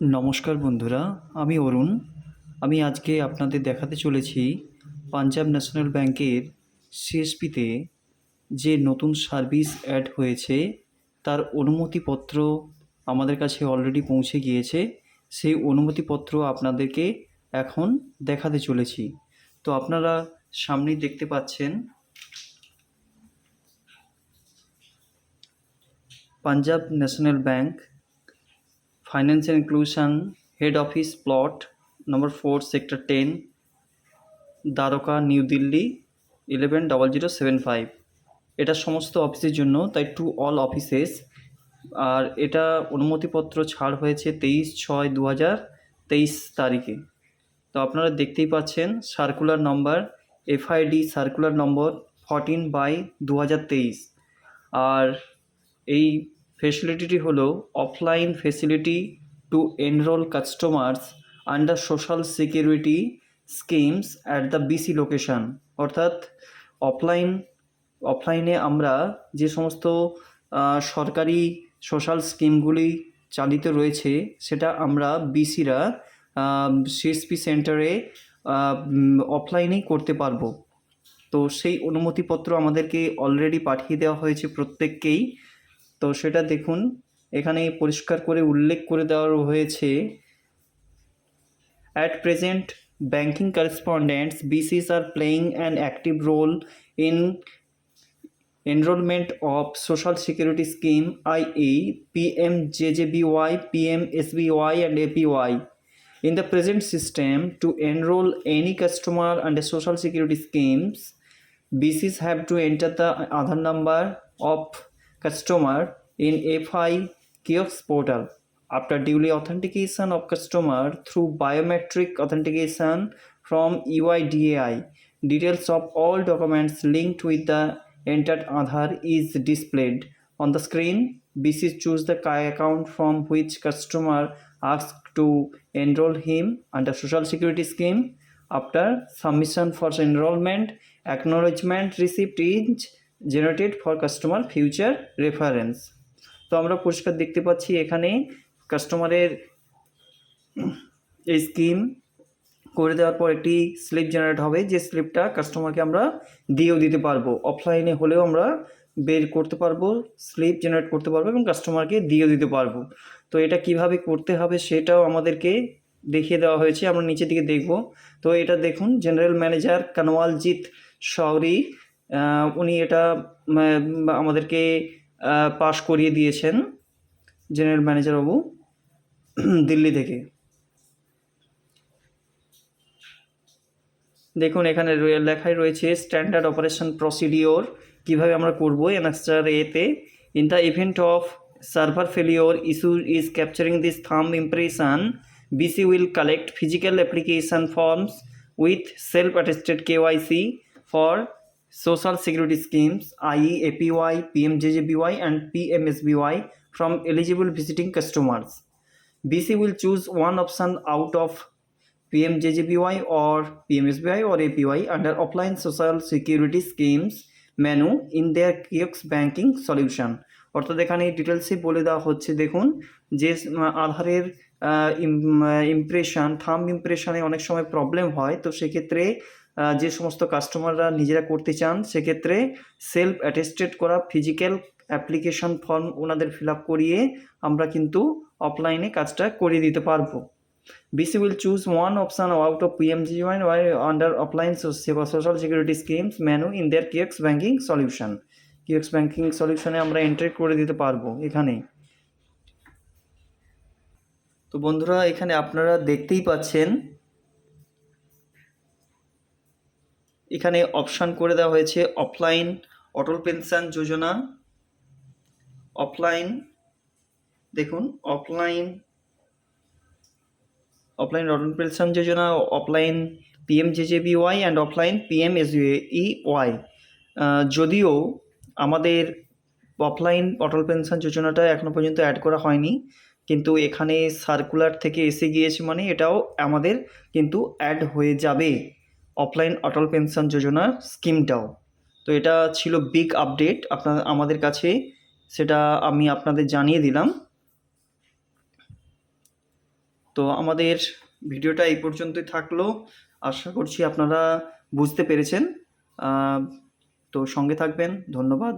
নমস্কার বন্ধুরা, আমি অরুণ। আমি আজকে আপনাদের দেখাতে চলেছি পাঞ্জাব ন্যাশনাল ব্যাংকের সিএসপিতে যে নতুন সার্ভিস অ্যাড হয়েছে তার অনুমতিপত্র আমাদের কাছে অলরেডি পৌঁছে গিয়েছে। সেই অনুমতিপত্র আপনাদেরকে এখন দেখাতে চলেছি। তো আপনারা সামনেই দেখতে পাচ্ছেন Punjab national bank financial inclusion head office plot নম্বর 4 সেক্টর 10 দ্বারকা নিউ দিল্লি 110075। এটা সমস্ত অফিসের জন্য, তাই টু অল অফিসেস। আর এটা অনুমতিপত্র ছাড় হয়েছে 23/6/2023 তারিখে। তো আপনারা দেখতেই পাচ্ছেন circular number FID circular number 14/2023। আর এই ফেসিলিটিটি হলো offline facility to enroll customers under social security schemes at the BC location. অর্থাৎ অফলাইনে আমরা যে সমস্ত সরকারি সোশ্যাল স্কিমগুলি চালিত রয়েছে সেটা আমরা বিসিরা সিএসপি সেন্টারে অফলাইনেই করতে পারবো। তো সেই অনুমতিপত্র আমাদেরকে অলরেডি পাঠিয়ে দেওয়া হয়েছে প্রত্যেককেই। তো সেটা দেখুন, এখানে পরিষ্কার করে উল্লেখ করে দেওয়া হয়েছে, at present banking correspondents BCs are playing an active role in enrollment of social security scheme, i.e. PMJJBY, PMSBY and APY. In the present system, to enroll any customer under social security schemes, BCs have to enter the Aadhar number of customer in FI kiosk portal. After duly authentication of customer through biometric authentication from UIDAI, details of all documents linked with the entered Aadhar is displayed on the screen. BCs choose the account from which customer asks to enroll him under social security scheme. After submission for enrollment, acknowledgement receipt is generated for customer future reference. তো আমরা পরিষ্কার দেখতে পাচ্ছি এখানে কাস্টমারের এই scheme করে দেওয়ার পর একটি স্লিপ জেনারেট হবে, যে স্লিপটা কাস্টমারকে আমরা দিয়েও দিতে পারবো। অফলাইনে হলেও আমরা বের করতে পারবো, স্লিপ জেনারেট করতে পারবো এবং কাস্টমারকে দিয়েও দিতে পারবো। তো এটা কিভাবে করতে হবে সেটাও আমাদেরকে দেখিয়ে দেওয়া হয়েছে, আমরা নিচের দিকে দেখব। তো এটা দেখুন, জেনারেল ম্যানেজার কানওয়ালজিৎ শৌরি উনি এটা আমাদেরকে পাস করিয়ে দিয়েছেন, জেনারেল ম্যানেজার বাবু দিল্লি থেকে। দেখুন এখানে লেখাই রয়েছে স্ট্যান্ডার্ড অপারেশন প্রসিডিওর, কীভাবে আমরা করবো অ্যানাক্সার এতে। In the event of server failure issue is capturing this thumb impression, BC will collect physical application forms with self-attested KYC for social security schemes, i.e. APY, PMJJBY and PMSBY from eligible visiting customers. BC will choose one option out of PMJJBY or PMSBY or APY under offline social security schemes menu in their kiosk banking solution. অর্থাৎ এখানে ডিটেলসে বলে দেওয়া হচ্ছে, দেখুন যে আধারের impression, thumb ইমপ্রেশনে অনেক সময় প্রবলেম হয়। তো সেক্ষেত্রে যে সমস্ত কাস্টমাররা নিজেরা করতে চান সেক্ষেত্রে সেলফ অ্যাটেস্টেড করা ফিজিক্যাল অ্যাপ্লিকেশন ফর্ম ওনাদের ফিল আপ করিয়ে আমরা কিন্তু অফলাইনে কাজটা করিয়ে দিতে পারবো। BC will choose one option out of PMJJBY under offline social security schemes menu in their kiosk banking solution. kiosk banking solution আমরা এন্টার করে দিতে পারবো এখানে। তো বন্ধুরা এখানে আপনারা দেখতেই পাচ্ছেন এখানে অপশান করে দেওয়া হয়েছে অফলাইন অটল পেনশন যোজনা, অফলাইন দেখুন offline Atal pension Yojana, offline PMJJBY and offline PMSBY। যদিও আমাদের অফলাইন অটল পেনশন যোজনাটা এখনও পর্যন্ত অ্যাড করা হয়নি, কিন্তু এখানে সার্কুলার থেকে এসে গিয়েছে মানে এটাও আমাদের কিন্তু অ্যাড হয়ে যাবে, অফলাইন অটল পেনশন যোজনার স্কিমটাও। তো এটা ছিল বিগ আপডেট আমাদের কাছে, সেটা আমি আপনাদের জানিয়ে দিলাম। তো আমাদের ভিডিওটা এই পর্যন্তই থাকলো। আশা করছি আপনারা বুঝতে পেরেছেন। তো সঙ্গে থাকবেন। ধন্যবাদ।